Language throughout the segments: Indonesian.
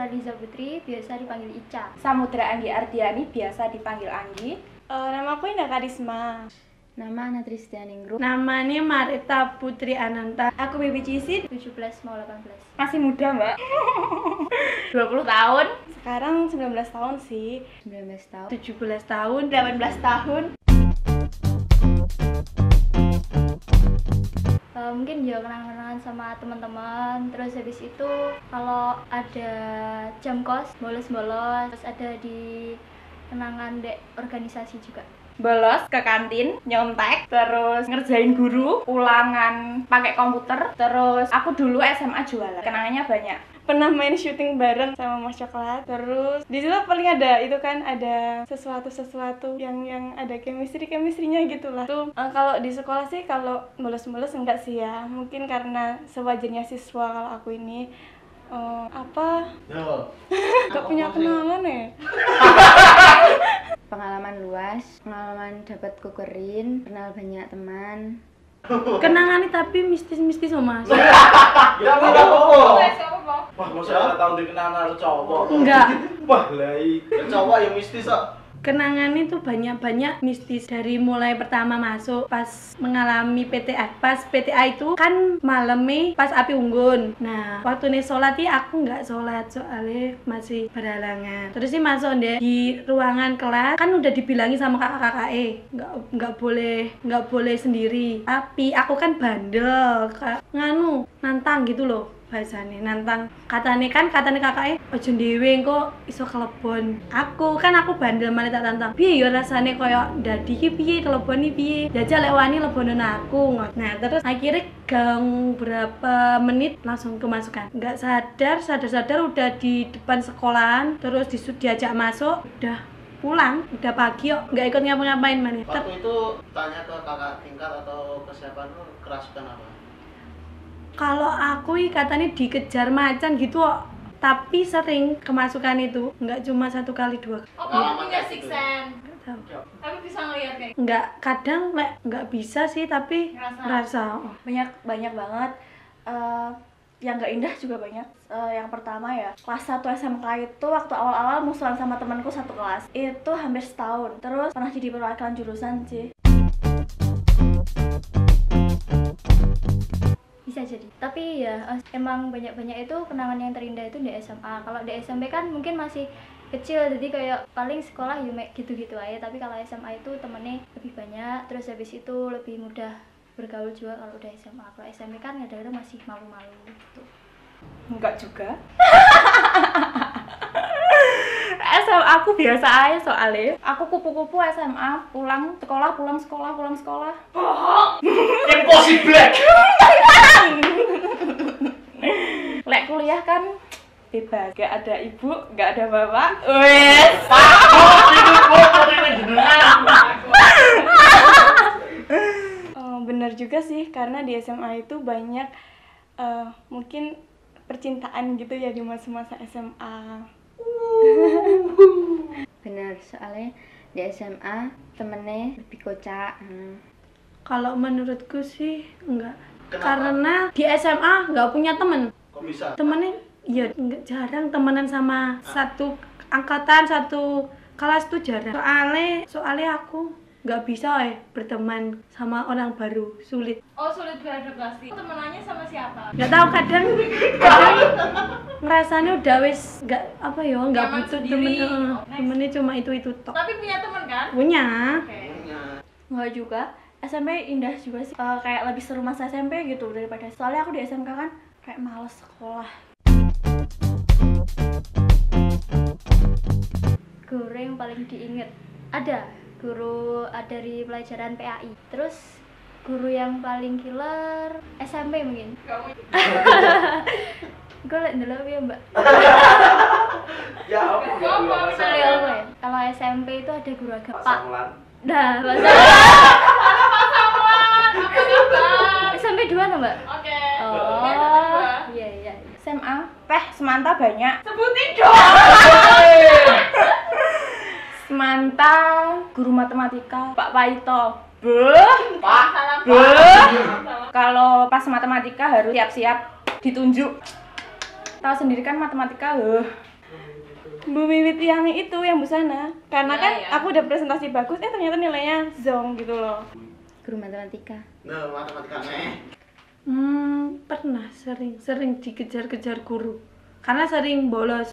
Liza Putri, biasa dipanggil Ica. Samudra Anggi Ardiani, biasa dipanggil Anggi. Nama aku Indah Karisma. Nama Ana Tristianingrum. Namanya Marita Putri Ananta. Aku Baby Cici. 17 mau 18. Masih muda, Mbak. 20 tahun. Sekarang 19 tahun sih. 19 tahun. 17 tahun. 18 tahun. Mungkin ya kenang-kenangan sama teman-teman. Terus habis itu kalau ada jam kos bolos-bolos, terus ada di kenangan dek organisasi juga. Bolos ke kantin, nyontek, terus ngerjain guru, ulangan pakai komputer. Terus aku dulu SMA jualan. Kenangannya banyak. Pernah main syuting bareng sama Mas Coklat. Terus di situ paling ada itu kan, ada sesuatu yang ada chemistry-nya gitulah. Tuh kalau di sekolah sih kalau bolos-bolos enggak sih ya. Mungkin karena sewajarnya siswa kalau aku ini gak punya kenangan ya. Pengalaman luas, pengalaman dapat kukerin, kenal banyak teman. Kenangannya tapi mistis-mistis sama Mas. Ya apa-apa. Wah, masa ada tahun dikenal karo cowok. Enggak. Wah, lai. Cowok yang mistis kok. Kenangannya tuh banyak mistis dari mulai pertama masuk pas mengalami PTA. Pas PTA itu kan malamnya pas api unggun. Nah, waktu nih sholat aku nggak sholat soalnya masih berhalangan. Terus sih masuk deh di ruangan kelas kan udah dibilangin sama kakak-kakak nggak boleh sendiri. Tapi aku kan bandel, nantang gitu loh. Bahasane nantang katane kakaknya ojo dhewe kok iso kelebon. Aku bandel malah tak tantang. Piye ya rasane koyo dadi iki piye kelebon iki piye. Jajal lek wani lebonan aku. Nah, terus akhirnya gang berapa menit langsung kemasukan. Enggak sadar udah di depan sekolahan, terus diajak masuk, udah pulang, udah pagi kok, nggak ikut ngapa-ngapain mana. Waktu itu tanya ke kakak tingkat atau ke siapa tuh kerasukan apa? Kalau aku katanya dikejar macan gitu kok, tapi sering kemasukan itu, nggak cuma 1 kali 2 kali. Oh, kamu punya six sense. Nggak tahu. Tapi bisa ngeliat kayak Nggak, kadang nggak bisa sih, tapi ngerasa. banyak banget. Yang nggak indah juga banyak. Yang pertama ya, kelas 1 SMK itu waktu awal-awal musuhan sama temanku satu kelas. Itu hampir setahun. Terus pernah jadi perwakilan jurusan sih. Bisa jadi. Tapi ya emang banyak itu kenangan yang terindah itu di SMA. Kalau di SMP kan mungkin masih kecil, jadi kayak paling sekolah ya gitu-gitu aja. Tapi kalau SMA itu temennya lebih banyak, terus habis itu lebih mudah bergaul juga kalau udah SMA. Kalau SMP kan kadang-kadang masih malu-malu gitu. Enggak juga. SMA aku biasa aja soalnya. Aku kupu-kupu SMA, pulang sekolah. Impossible. Lek kuliah kan bebas, gak ada ibu, gak ada bapak. Wes. Bener juga sih, karena di SMA itu banyak mungkin percintaan gitu ya di masa-masa SMA. Bener, soalnya di SMA temennya lebih kocak. Kalau menurutku sih enggak. Kenapa? Karena di SMA nggak punya temen. Kok bisa? Temennya ya enggak, jarang temenan sama satu angkatan, satu kelas tuh jarang. Soalnya aku nggak bisa berteman sama orang baru, sulit. oh sulit beradaptasi. Temenannya sama siapa? Nggak tahu, kadang ngerasanya udah wis nggak Nyaman butuh sendiri. temen. Oh, next. Temennya cuma itu tok. Tapi punya temen kan? Punya. Oke. Enggak juga. SMP indah juga sih. Kayak lebih seru masa SMP gitu daripada. Soalnya aku di SMK kan kayak males sekolah. Guru yang paling diinget ada guru dari pelajaran PAI. Terus guru yang paling killer SMP mungkin. Gue liat dulu ya mbak. Ya apa? Kalau SMP itu ada guru agama. Pasangan. Dah, Halo Pak Samuel, apa kabar? SMP 2 no mbak? Oke. Oh, iya. SMA, semanta banyak. Sebutin dong. Semanta, guru matematika, Pak Paito. Salam. Kalau pas matematika harus siap-siap ditunjuk. Tahu sendiri kan matematika Bu Wiwit yang itu, yang busana. Karena Ya, kan ya. aku udah presentasi bagus, ternyata nilainya zong gitu loh. Guru matematika. Nah, matematika nih. Pernah sering dikejar-kejar guru. Karena sering bolos.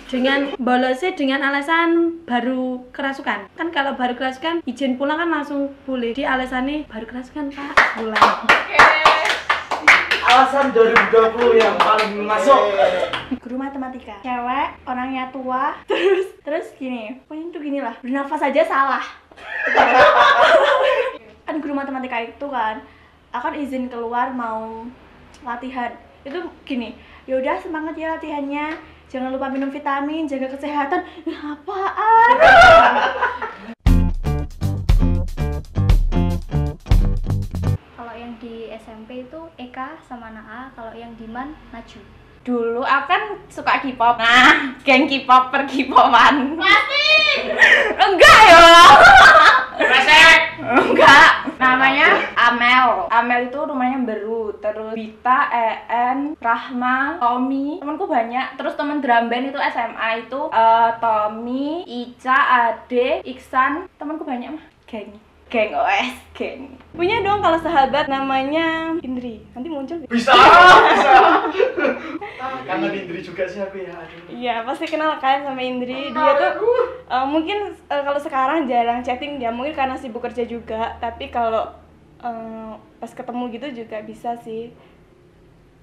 Bolosnya dengan alasan baru kerasukan. Kan kalau baru kerasukan izin pulang kan langsung boleh. Di alasannya baru kerasukan Pak, pulang. Alasan 2020 yang paling masuk. Guru matematika, cewek, orangnya tua, terus gini, pokoknya tuh gini lah, bernafas aja salah. Kan guru matematika itu kan akan izin keluar mau latihan, itu gini, yaudah semangat ya latihannya, jangan lupa minum vitamin, jaga kesehatan. Apaan? Kalau yang di SMP itu Eka sama Naa, kalau yang di MAN Naju. Dulu aku kan suka K-pop. Nah, geng K-pop per K-popan. Enggak ya. Resek. Enggak. Namanya Amel. Amel itu rumahnya Beru. Terus Bita, En, Rahma, Tommy. Temanku banyak. Terus temen drum band itu SMA itu Tommy, Ica, Ade, Iksan. Temanku banyak mah. Geng OS, geng. Punya dong kalau sahabat namanya Indri, nanti muncul deh. Bisa. Kangen Indri juga sih aku ya. Aduh. Iya, pasti kenal kan sama Indri. Dia tuh mungkin kalau sekarang jarang chatting ya, mungkin karena sibuk kerja juga. Tapi kalau pas ketemu gitu juga bisa sih.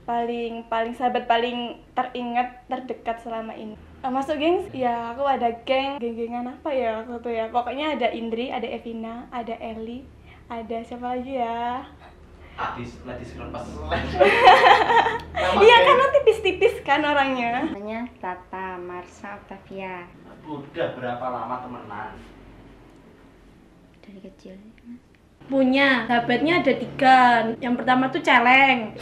Paling sahabat paling teringat, terdekat selama ini. Masuk geng, ya aku ada geng-gengan apa ya waktu itu ya. Pokoknya ada Indri, ada Evina, ada Eli, ada siapa lagi ya? Atis lepas. Iya karena tipis-tipis kan orangnya. Namanya Tata Marsa Octavia. Udah berapa lama temenan? Dari kecil. Punya sahabatnya ada 3. Yang pertama tuh Celeng,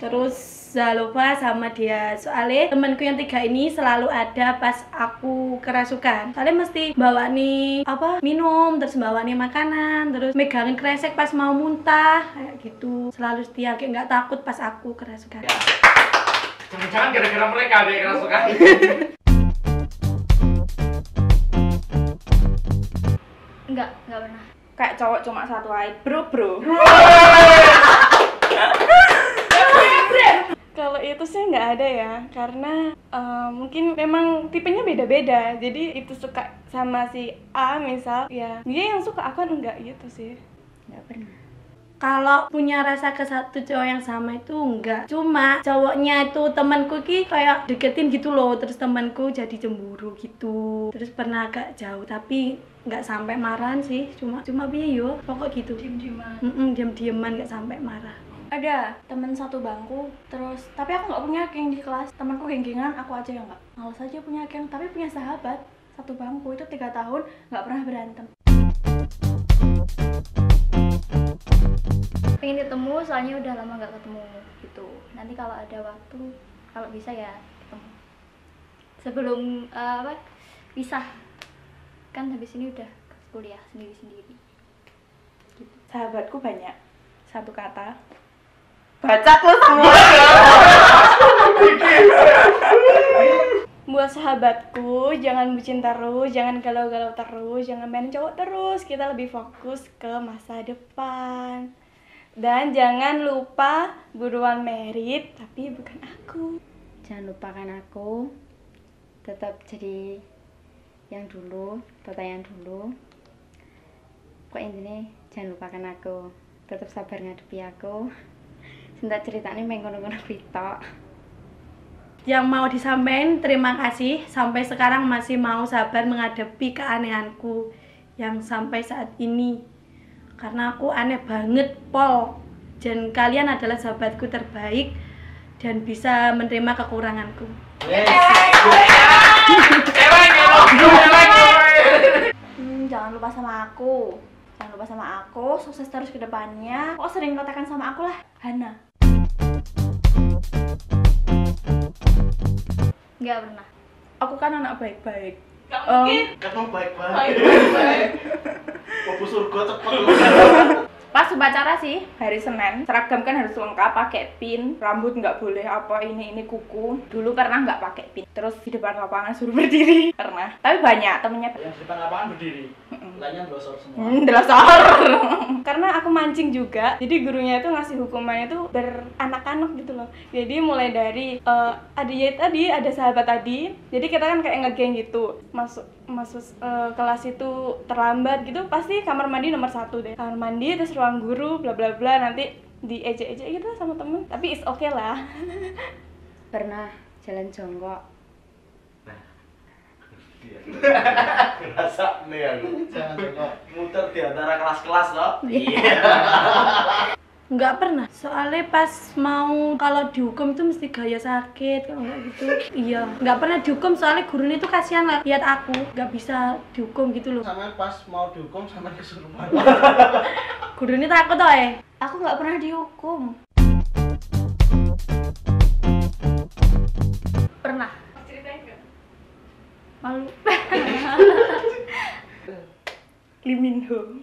terus Zalova sama dia. Soalnya temanku yang 3 ini selalu ada pas aku kerasukan. Soalnya mesti bawa nih minum, terus bawa nih makanan, terus megangin kresek pas mau muntah kayak gitu. Selalu setia, kayak nggak takut pas aku kerasukan. Jangan-jangan gara-gara mereka ada yang kerasukan. Enggak pernah. Kayak cowok cuma satu aja. Bro. Kalau itu sih nggak ada ya, karena mungkin memang tipenya beda-beda. Jadi itu suka sama si A misal, ya dia yang suka, aku kan enggak gitu sih. Nggak pernah. Kalau punya rasa ke satu cowok yang sama itu enggak. Cuma cowoknya itu temanku ki kayak deketin gitu loh, terus temanku jadi cemburu gitu. Terus pernah agak jauh tapi nggak sampai marahan sih. Cuma piye yo, pokok gitu. Diem-dieman. Diem-dieman nggak sampai marah. Ada temen satu bangku, terus tapi aku nggak punya geng di kelas. Temanku geng-gengan, aku aja yang nggak. Males aja punya geng, tapi punya sahabat satu bangku itu 3 tahun nggak pernah berantem. Pengen ketemu, soalnya udah lama nggak ketemu gitu. Nanti kalau ada waktu, kalau bisa ya ketemu. Sebelum pisah, kan habis ini udah kuliah sendiri-sendiri. Sahabatku banyak. Satu kata. Baca tuh semua. Buat sahabatku, jangan bucin terus, jangan galau-galau terus, jangan main cowok terus. Kita lebih fokus ke masa depan. Dan jangan lupa buruan merit, tapi bukan aku. Jangan lupakan aku. Tetap jadi yang dulu, Tata yang dulu. Kok intinya jangan lupakan aku. Tetap sabar ngadepi aku. Sentak ceritanya mengono-ngono tok. Yang mau disampaikan, terima kasih sampai sekarang masih mau sabar menghadapi keanehanku yang sampai saat ini. Karena aku aneh banget, Pol. Dan kalian adalah sahabatku terbaik dan bisa menerima kekuranganku. Jangan lupa sama aku. Jangan lupa sama aku, sukses terus ke depannya. Kok sering kontekan sama aku lah, Hana. Nggak pernah. Aku kan anak baik-baik. Kan mau baik-baik. Mau surga cepet. Pas pas upacara sih hari Senin seragam kan harus lengkap, pakai pin, rambut nggak boleh apa ini kuku. Dulu pernah nggak pakai pin, terus di depan lapangan suruh berdiri pernah, tapi banyak temennya Yang di depan lapangan berdiri. Lainnya blosor semua. delasor. Karena aku mancing juga, jadi gurunya itu ngasih hukumannya itu beranak-anak gitu loh. Jadi mulai dari ada sahabat tadi, jadi kita kan kayak ngegeng gitu, masuk kelas itu terlambat gitu, pasti kamar mandi nomor 1 deh, kamar mandi terus ruang guru bla bla bla, nanti diejek-ejek gitu sama temen, tapi is okay lah. Pernah jalan jongkok. Ngerasa nih aku. Jangan kok muter di antara kelas-kelas loh. Nggak pernah, soalnya pas mau kalau dihukum itu mesti gaya sakit, kalau nggak gitu. Iya, nggak pernah dihukum soalnya gurunya itu kasihan lah lihat aku nggak bisa dihukum gitu loh. Sama pas mau dihukum sama kesurupan. Gurunya takut toh Aku nggak pernah dihukum. Pernah. Malu. Lee Min Ho.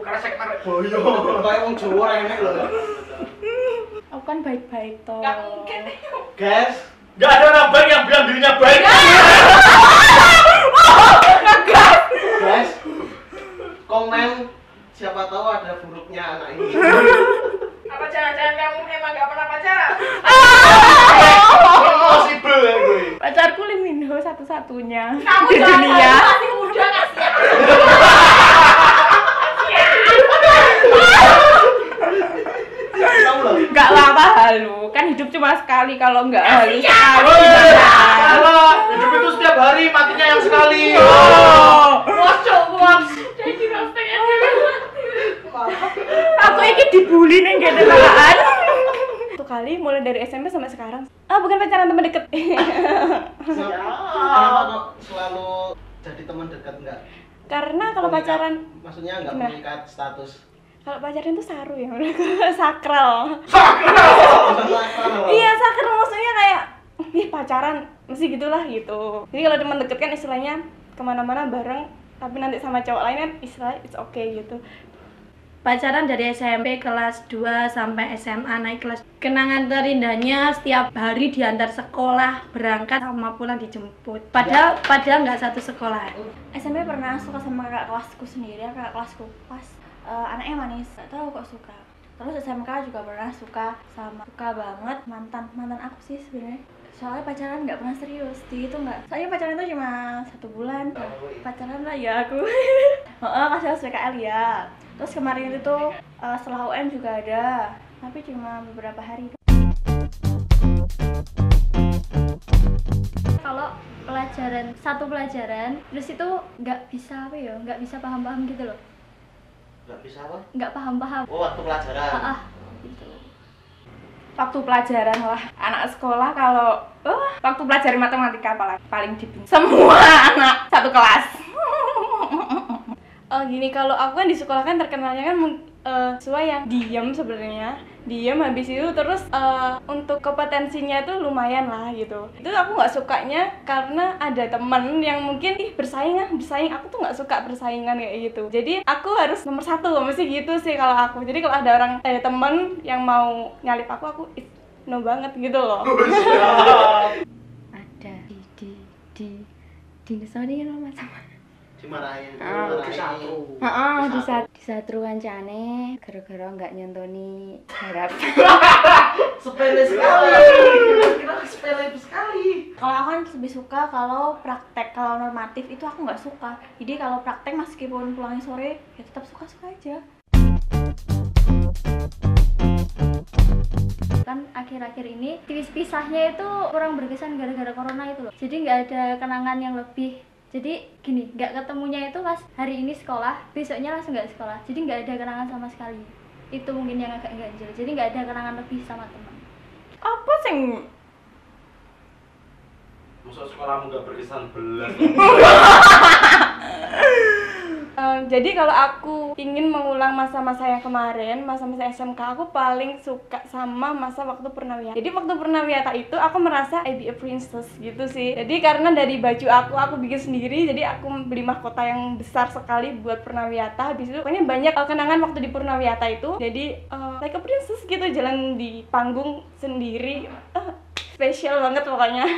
Kresek merek boyo. Kayak wong Jawa enek lho. Aku kan baik-baik toh. Nggak mungkin. Guys, enggak ada orang baik yang bilang dirinya baik. Guys, komen siapa tahu ada buruknya anak ini. Apa jangan-jangan kamu emang nggak pernah pacaran? Impossible ya gue. Pacarku Lee Min Ho satu-satunya Kamu Iya, ya? ya. di dunia. Masih muda kasihan. Tahu loh. Nggak lama halu, kan hidup cuma sekali, kalau nggak halu sekali. Salah, hidup itu setiap hari, matinya yang sekali. Aku ini dibully nih gak ada lahan. Satu kali mulai dari SMP sampai sekarang. Bukan pacaran, teman deket. Kenapa kok selalu jadi teman dekat enggak? Karena kalau pacaran, Maksudnya enggak Gimana? mengikat status. kalau pacaran itu saru ya, sakral. Sakral. Iya, sakral maksudnya kayak pacaran mesti gitulah gitu. Jadi kalau teman deket kan istilahnya kemana-mana bareng, tapi nanti sama cowok lain kan istilahnya it's okay gitu. pacaran dari SMP kelas 2 sampai SMA naik kelas. Kenangan terindahnya setiap hari diantar sekolah, berangkat sama pulang dijemput. Padahal nggak satu sekolah. SMP pernah suka sama kakak kelasku sendiri, kakak kelasku pas anaknya manis, gak tahu kok suka. Terus SMK juga pernah suka banget mantan aku sih sebenarnya. Soalnya pacaran nggak pernah serius, di itu nggak. Soalnya pacaran itu cuma 1 bulan, pacaran lah ya aku. Kasih PKL ya. Terus kemarin itu setelah UN juga ada, tapi cuma beberapa hari. Kalau satu pelajaran terus itu nggak bisa nggak bisa paham gitu loh, Enggak bisa apa? nggak paham. Oh, waktu pelajaran. Gitu. Waktu pelajaran lah, anak sekolah kalau waktu pelajaran matematika apalagi paling dibenci semua anak satu kelas. Gini, kalau aku kan di sekolah kan terkenalnya kan siswa yang diam sebenarnya, diam, habis itu terus untuk kompetensinya itu lumayan lah gitu. Itu aku nggak sukanya karena ada temen yang mungkin bersaing, aku tuh nggak suka persaingan kayak gitu. Jadi aku harus nomor 1, mesti gitu sih kalau aku. Jadi kalau ada temen yang mau nyalip aku no banget gitu loh. Ada di sorry sama Dimarahin. disatru kancane gara-gara nggak nyontoni harap. Sepele sekali. Kira sepele sekali. Kalau aku kan lebih suka kalau praktek, kalau normatif itu aku nggak suka. Jadi kalau praktek meskipun pulangnya sore ya tetap suka-suka aja. Kan akhir-akhir ini pisahnya itu kurang berkesan gara-gara corona itu loh. Jadi nggak ada kenangan yang lebih. Jadi gini, nggak ketemunya itu pas hari ini sekolah, besoknya langsung nggak sekolah. Jadi nggak ada kenangan sama sekali. Itu mungkin yang agak ganjil. Jadi nggak ada kenangan lebih sama teman. Apa sing Masuk sekolahmu nggak berkesan belas. Jadi kalau aku ingin mengulang masa-masa yang kemarin, masa-masa SMK, aku paling suka sama masa waktu Purnawiyata. Jadi waktu Purnawiyata itu aku merasa I be a princess gitu sih. Jadi karena dari baju aku bikin sendiri, jadi aku beli mahkota yang besar sekali buat Purnawiyata. Habis itu pokoknya banyak kenangan waktu di Purnawiyata itu. Jadi like a princess gitu, jalan di panggung sendiri. Spesial banget pokoknya.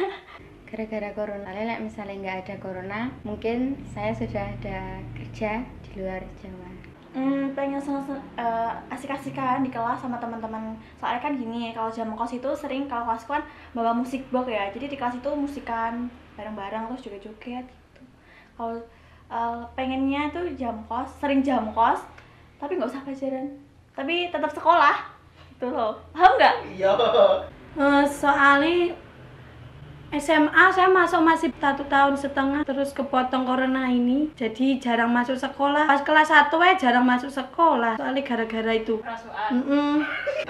Gara-gara corona, misalnya nggak ada corona, mungkin saya sudah ada kerja di luar Jawa. Pengen asik-asikan di kelas sama teman-teman. Soalnya kan gini, kalau jam kos itu sering, kalau kelasku kan bawa musik box ya, jadi di kelas itu musikan bareng-bareng terus joget-joget gitu. Kalau pengennya tuh sering jam kos, tapi nggak usah pelajaran, tapi tetap sekolah gitu loh, paham nggak? Iya. Soalnya SMA saya masih 1,5 tahun, terus kepotong corona ini, jadi jarang masuk sekolah. Pas kelas 1 jarang masuk sekolah, soalnya gara-gara itu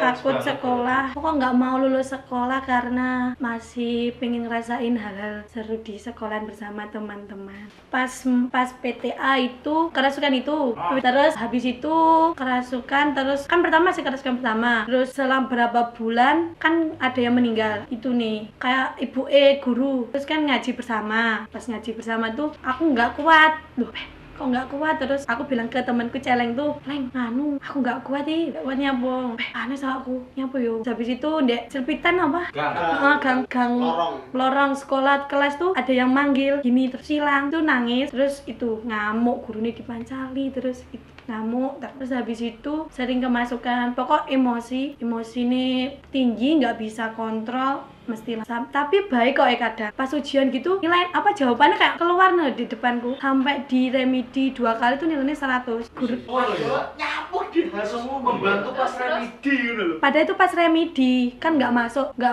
takut sekolah. Pokok nggak mau lulus sekolah karena masih pengen ngerasain hal-hal seru di sekolahan bersama teman-teman. Pas PTA itu kerasukan itu, terus habis itu kerasukan, terus kan pertama sih kerasukan pertama, terus selang berapa bulan kan ada yang meninggal itu nih, kayak ibu guru, terus kan ngaji bersama. Pas ngaji bersama tuh aku nggak kuat loh, kok nggak kuat. Terus aku bilang ke temanku celeng tuh, Leng, nganu aku nggak kuat nih, nggak kuat nyapo, aneh sama aku nyapo yo. Habis itu ndek selpitan apa gang lorong sekolah kelas tuh ada yang manggil gini, terus hilang tuh, nangis, terus itu ngamuk, gurunya dipancali, terus itu ngamuk. Terus habis itu sering kemasukan, pokok emosi ini tinggi, nggak bisa kontrol, mesti tapi baik kok kadang pas ujian gitu nilai apa jawabannya kayak keluar nih di depanku, sampai di remedi 2 kali tuh nilainya 100. Guru nyapuk di semua membantu pas remedi gitu loh. Padahal itu pas remedi kan nggak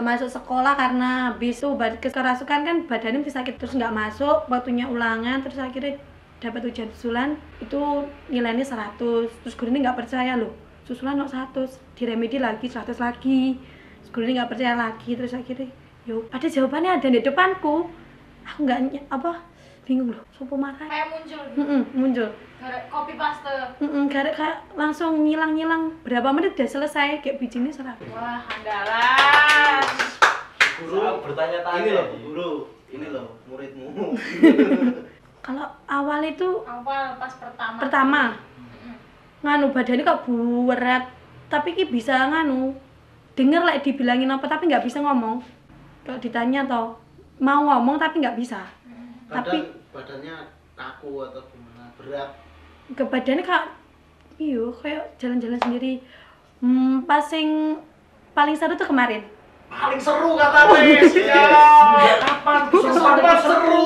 masuk sekolah karena habis itu kerasukan kan badannya bisa sakit, terus nggak masuk waktunya ulangan, terus akhirnya dapat ujian susulan itu nilainya 100. Terus gurunya nggak percaya loh, susulan kok 100, di remedi lagi 100 lagi. Gurunya nggak percaya lagi, terus akhirnya yo ada jawabannya ada di depanku, aku nggak bingung loh, sopo marah kayak muncul gitu. Muncul Copy paste. Kayak langsung ngilang berapa menit udah selesai, kayak bijinya serap. Wah, andalan. Guru bertanya-tanya, ini loh guru, ini loh muridmu. Kalau awal itu pas pertama nganu badannya kok berat, tapi ki bisa nganu denger lah dibilangin apa tapi nggak bisa ngomong. Kalau ditanya toh mau ngomong tapi nggak bisa. Tapi badannya kaku atau gimana, berat? Ke badannya kayak jalan-jalan sendiri. Pas yang paling seru tuh kemarin. Paling seru kata Wes. Ya, kapan seru?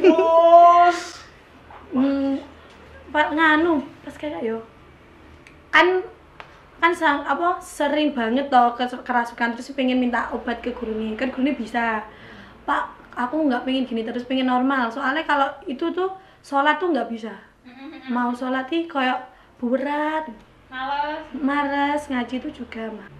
Bos. Nganu pas kayak yo. Kan sering banget toh kerasukan, terus pengen minta obat ke guru nih, kan guru nih bisa, Pak aku nggak pengen gini terus, pengen normal. Soalnya kalau itu tuh sholat tuh nggak bisa, mau sholat nih kayak berat, males ngaji tuh juga mah.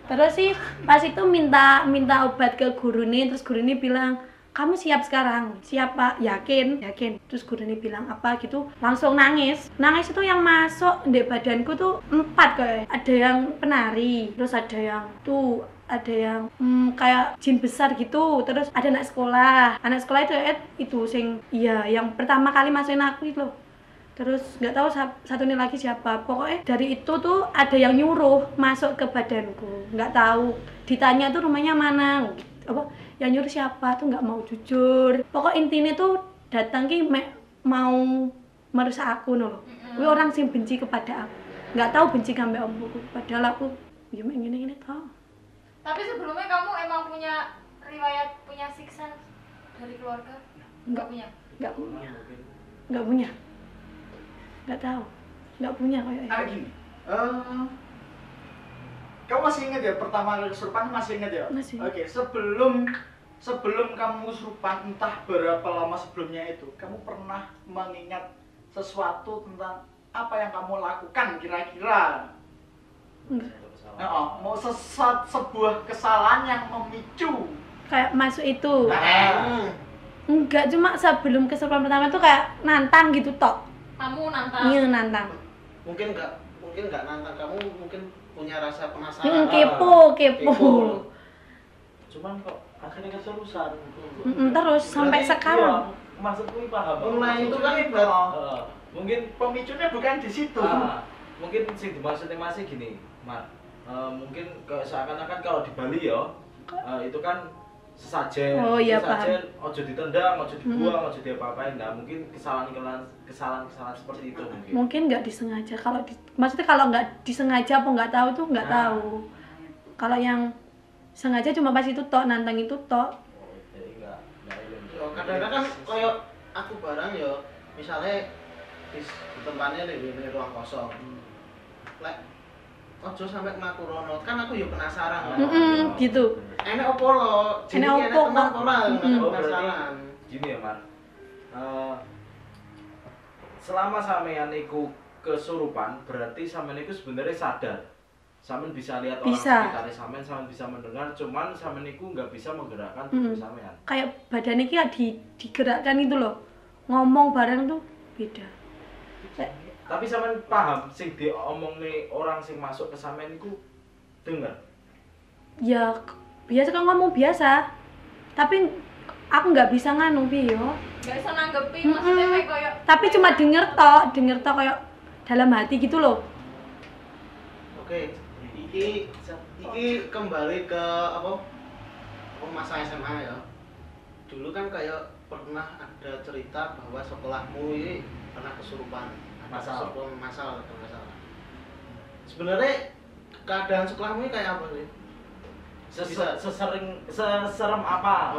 Terus sih pas itu minta obat ke guru nih, terus guru nih bilang kamu siap sekarang? Siap Pak, yakin. Terus guru ini bilang apa gitu, langsung nangis itu yang masuk di badanku tuh 4 kayak, ada yang penari, terus ada yang kayak jin besar gitu, terus ada anak sekolah itu sing yang pertama kali masukin aku itu loh. Terus nggak tahu satu ini lagi siapa, pokoknya dari itu tuh ada yang nyuruh masuk ke badanku, nggak tahu, ditanya tuh rumahnya mana, yang nyuruh siapa tuh nggak mau jujur. Pokok intinya tuh datang ki mau merusak aku loh. Gue orang sing benci kepada aku, nggak tahu benci sampai omku, padahal aku ya ini tau. Tapi sebelumnya kamu emang punya riwayat punya siksa dari keluarga? Nggak punya. Nggak tahu, nggak punya kayak gini. Kamu masih ingat ya pertama kali kesurupan, masih ingat ya? Masih. Oke, sebelum kamu kesurupan, entah berapa lama sebelumnya itu, kamu pernah mengingat sesuatu tentang apa yang kamu lakukan kira-kira? Mau sebuah kesalahan yang memicu kayak masuk itu. Enggak, cuma sebelum kesurupan pertama tuh kayak nantang gitu tok. Kamu nantang. Iya nantang. Mungkin nggak nantang, kamu mungkin punya rasa penasaran. Kepo. Cuman kok akhirnya keterusan. Terus sampai Berarti sekarang. iya, maksudku ini paham. Mulai itu kan mungkin pemicunya bukan di situ. Mungkin sing dimaksudnya masih gini, Mar. Mungkin seakan-akan kalau di Bali ya, itu kan sesajen. Oh iya, sesajen, ojo ditendang, ojo dibuang, ojo diapa-apain. Nah, mungkin kesalahan seperti itu mungkin. Mungkin nggak disengaja. Maksudnya kalau nggak disengaja apa nggak tahu tuh nggak tahu. Kalau yang sengaja cuma pas itu tok, nantang itu tok. Jadi enggak Kadang-kadang kan kayak aku barang ya, misalnya di tempatnya di ruang kosong. Lek ojo sampai ngaku rono, kan aku ya penasaran kan. Gitu. Enek opo lo? Jadi enek tenan ora penasaran. Gini ya, Mar. Selama sampean iku kesurupan, berarti sampean iku sebenarnya sadar. Sampean bisa lihat orang sekitar sampean bisa mendengar, cuman sampean iku nggak bisa menggerakkan tubuh sampean. Kayak badan iki digerakkan itu loh. Ngomong bareng tuh beda. Tapi sampean paham sing diomongne orang sing masuk ke sampean iku dengar. Ya biasa kan ngomong biasa. Tapi aku nggak bisa nganu piye yo. Gak bisa nanggepi, maksudnya kayak Tapi cuma denger tok kayak dalam hati gitu loh. Oke, iki kembali ke apa masa SMA ya. Dulu kan kayak pernah ada cerita bahwa sekolahmu ini pernah kesurupan. Masal kalau nggak salah. Sebenarnya keadaan sekolahmu ini kayak apa sih? Seserem apa?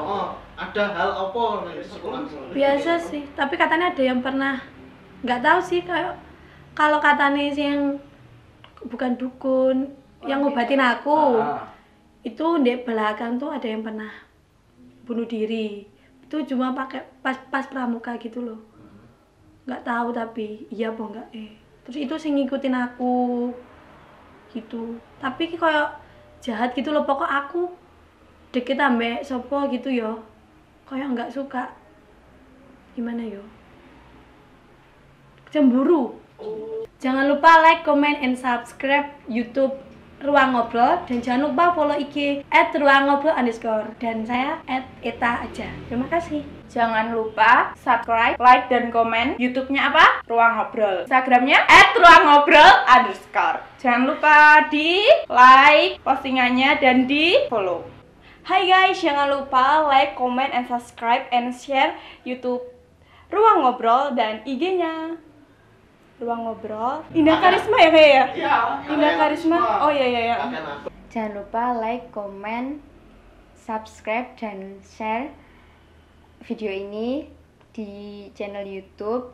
Ada hal apa di sekolahmu? Biasa sih, tapi katanya ada yang pernah nggak tahu sih kayak kalau katanya sih yang bukan dukun yang ngobatin aku itu di belakang tuh ada yang pernah bunuh diri itu cuma pakai pas pramuka gitu loh, nggak tahu tapi iya apa enggak terus itu sih ngikutin aku gitu, tapi kayak jahat gitu loh, pokok aku deket ambek sopo gitu yo kayak nggak suka gimana yo cemburu. Jangan lupa like, comment, and subscribe YouTube Ruang Ngobrol dan jangan lupa follow IG @ruangobrol_ dan saya @eta aja. Terima kasih. jangan lupa subscribe, like, dan komen. YouTube-nya apa? Ruang Ngobrol. Instagram-nya @ruangobrol_. Jangan lupa di like postingannya dan di follow. Hai guys, jangan lupa like, comment, and subscribe and share YouTube Ruang Ngobrol dan IG-nya Ruang Ngobrol. Indah Karisma ya kayak ya? Iya. Indah Karisma. Oh iya. Jangan lupa like, comment, subscribe, dan share video ini di channel YouTube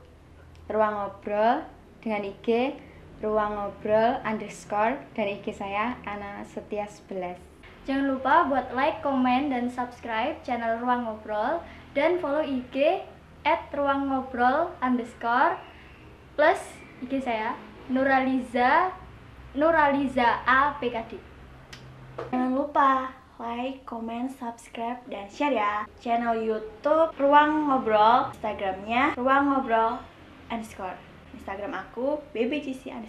Ruang Ngobrol dengan IG Ruang Ngobrol_ dan IG saya Ana Setia 11. Jangan lupa buat like, komen, dan subscribe channel Ruang Ngobrol dan follow IG @ruangobrol_ plus IG saya Nuraliza APKD. Jangan lupa like, comment, subscribe, dan share ya channel YouTube Ruang Ngobrol, Instagramnya Ruang Ngobrol _ Instagram aku BBGC _.